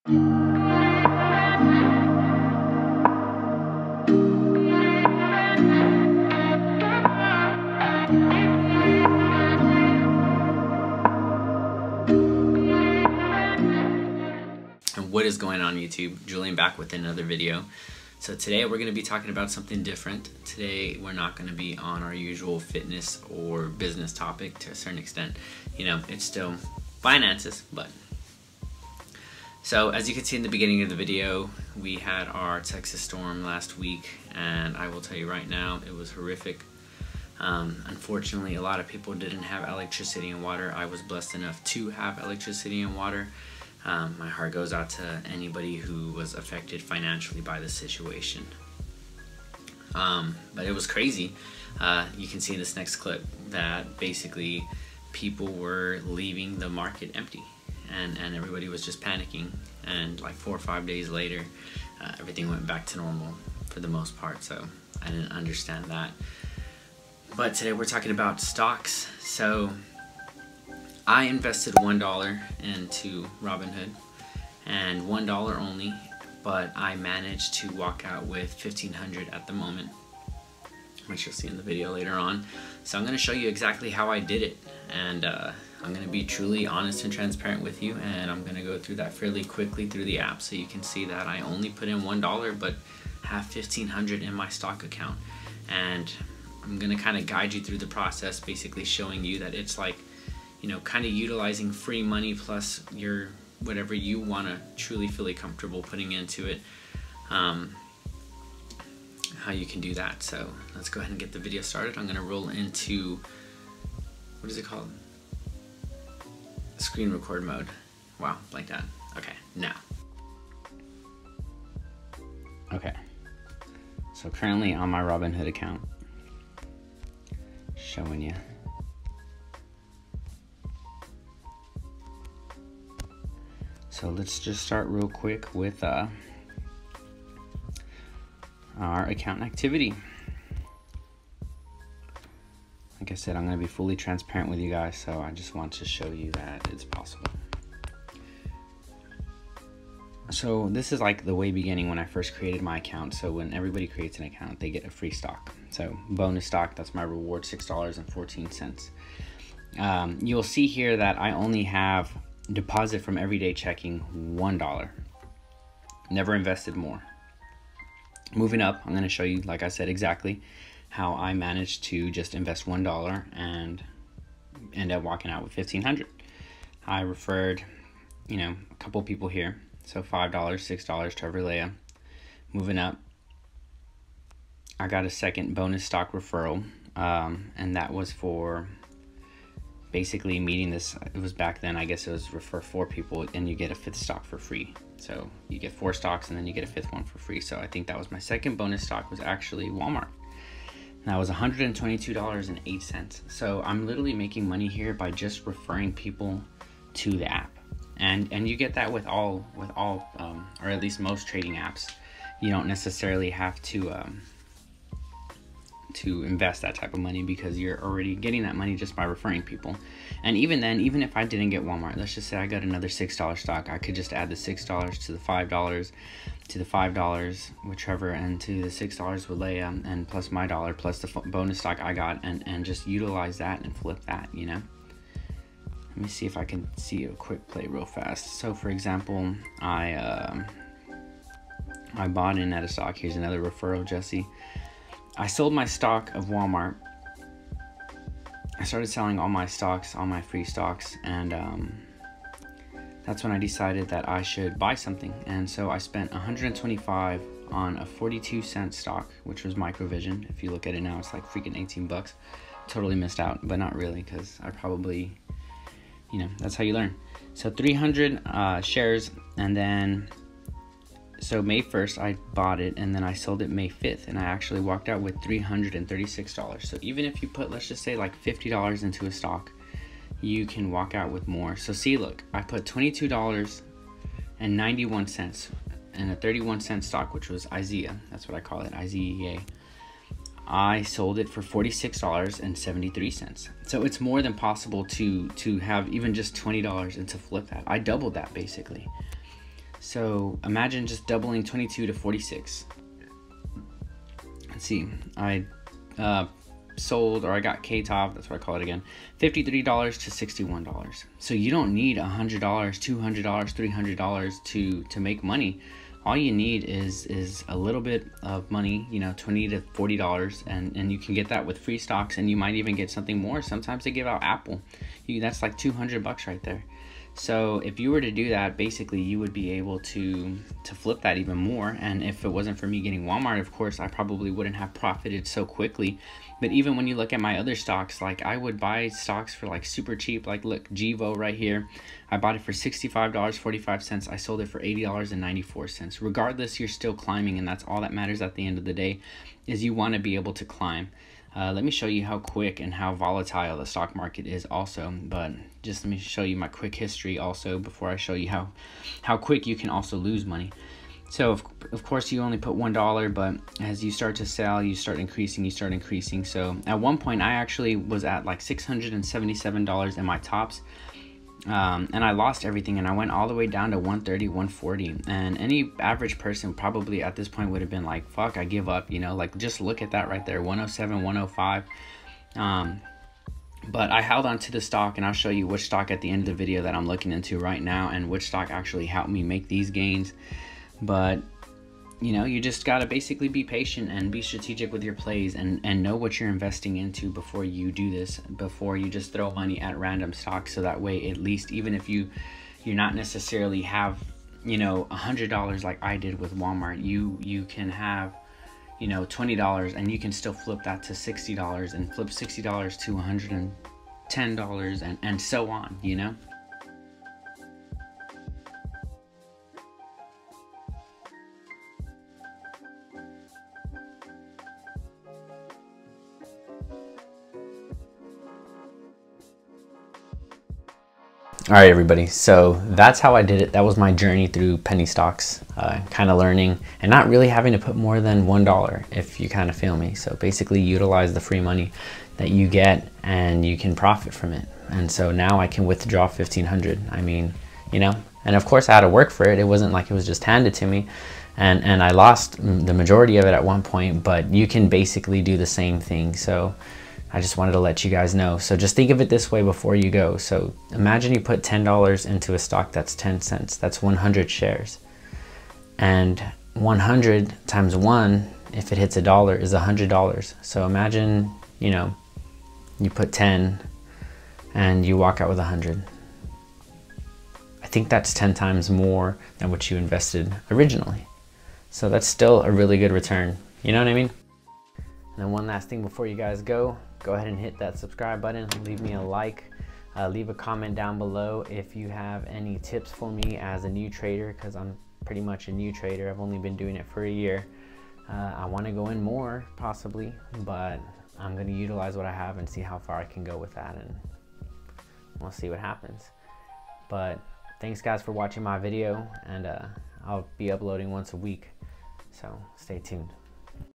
And what is going on YouTube? Julian back with another video. So today we're going to be talking about something different. Today we're not going to be on our usual fitness or business topic to a certain extent. You know, it's still finances, but. So as you can see in the beginning of the video, we had our Texas storm last week, and I will tell you right now, it was horrific. Unfortunately, a lot of people didn't have electricity and water. I was blessed enough to have electricity and water. My heart goes out to anybody who was affected financially by this situation. But it was crazy. You can see in this next clip that basically people were leaving the market empty, and everybody was just panicking. And like 4 or 5 days later, everything went back to normal for the most part. So I didn't understand that. But today we're talking about stocks. So I invested $1 into Robinhood, and $1 only, but I managed to walk out with $1,500 at the moment, which you'll see in the video later on. So I'm going to show you exactly how I did it, and I'm going to be truly honest and transparent with you, and I'm going to go through that fairly quickly through the app so you can see that I only put in $1 but have $1,500 in my stock account. And I'm going to kind of guide you through the process, basically showing you that it's like, you know, kind of utilizing free money plus your whatever you want to truly feel comfortable putting into it, how you can do that. So let's go ahead and get the video started. I'm going to roll into, what is it called? Screen record mode. Wow, like that. Okay, now. Okay, so currently on my Robinhood account, showing you. So let's just start real quick with our account activity. Like I said, I'm going to be fully transparent with you guys, so I just want to show you that it's possible. So this is like the way beginning when I first created my account. So when everybody creates an account, they get a free stock. So bonus stock, that's my reward, $6.14. You'll see here that I only have deposit from everyday checking $1. Never invested more. Moving up, I'm going to show you, like I said, exactly how I managed to just invest $1 and end up walking out with $1,500. I referred, you know, a couple people here. So $5, $6, Trevor Leah. Moving up, I got a second bonus stock referral, and that was for basically meeting this. It was back then, I guess it was refer 4 people and you get a 5th stock for free. So you get 4 stocks and then you get a 5th one for free. So I think that was my second bonus stock, was actually Walmart. And that was $122.08. So I'm literally making money here by just referring people to the app. And you get that with all or at least most trading apps. You don't necessarily have to invest that type of money because you're already getting that money just by referring people. And even then, even if I didn't get Walmart, let's just say I got another $6 stock, I could just add the $6 to the $5, to the $5 with Trevor, and to the $6 with Leah, and plus my dollar, plus the bonus stock I got, and just utilize that and flip that, you know. Let me see if I can see a quick play real fast. So for example, I bought in at a stock. Here's another referral, Jesse. I sold my stock of Walmart. I started selling all my stocks, all my free stocks, and that's when I decided that I should buy something. And so I spent $125 on a 42-cent stock, which was Microvision. If you look at it now, it's like freaking 18 bucks. Totally missed out, but not really, because I probably, you know, that's how you learn. So 300 shares, and then so May 1st I bought it, and then I sold it May 5th, and I actually walked out with $336. So even if you put, let's just say, like $50 into a stock, you can walk out with more. So see, look, I put $22.91 in a 31-cent stock, which was IZEA. That's what I call it, IZEA. I sold it for $46.73. So it's more than possible to have even just $20 and to flip that. I doubled that basically. So imagine just doubling 22 to 46. Let's see, I sold, or I got K-Top, that's what I call it again, $53 to $61. So you don't need $100, $200, $300 to make money. All you need is a little bit of money, you know, $20 to $40, and you can get that with free stocks, and you might even get something more. Sometimes they give out Apple. That's like $200 right there. So if you were to do that, basically you would be able to flip that even more. And if it wasn't for me getting Walmart, of course, I probably wouldn't have profited so quickly. But even when you look at my other stocks, like I would buy stocks for like super cheap. Like look, Gevo right here, I bought it for $65.45. I sold it for $80.94. Regardless, you're still climbing, and that's all that matters at the end of the day, is you want to be able to climb. Let me show you how quick and how volatile the stock market is also, but just let me show you my quick history also before I show you how quick you can also lose money. So of course you only put $1, but as you start to sell, you start increasing. So at one point I actually was at like $677 in my tops. And I lost everything, and I went all the way down to 130, 140. And any average person probably at this point would have been like, fuck, I give up, you know, like just look at that right there, 107, 105. But I held on to the stock, and I'll show you which stock at the end of the video that I'm looking into right now, and which stock actually helped me make these gains. But you know, you just got to basically be patient and be strategic with your plays, and know what you're investing into before you do this, before you just throw money at random stocks. So that way, at least, even if you're not necessarily have, you know, $100 like I did with Walmart, you can have, you know, $20, and you can still flip that to $60, and flip $60 to $110, and so on, you know. All right, everybody, so that's how I did it. That was my journey through penny stocks, kind of learning and not really having to put more than $1, if you kind of feel me. So basically utilize the free money that you get, and you can profit from it. And so now I can withdraw $1,500. I mean, you know, and of course I had to work for it. It wasn't like it was just handed to me, and I lost the majority of it at one point, but you can basically do the same thing. So I just wanted to let you guys know. So just think of it this way before you go. So imagine you put $10 into a stock that's 10 cents. That's 100 shares. And 100 times 1, if it hits $1, is $100. So imagine, you know, you put 10 and you walk out with 100. I think that's 10 times more than what you invested originally. So that's still a really good return. You know what I mean? And then one last thing before you guys go ahead and hit that subscribe button, leave me a like, leave a comment down below if you have any tips for me as a new trader, because I'm pretty much a new trader. I've only been doing it for a year. I want to go in more possibly, but I'm going to utilize what I have and see how far I can go with that, and we'll see what happens. But thanks guys for watching my video, and I'll be uploading once a week, so stay tuned.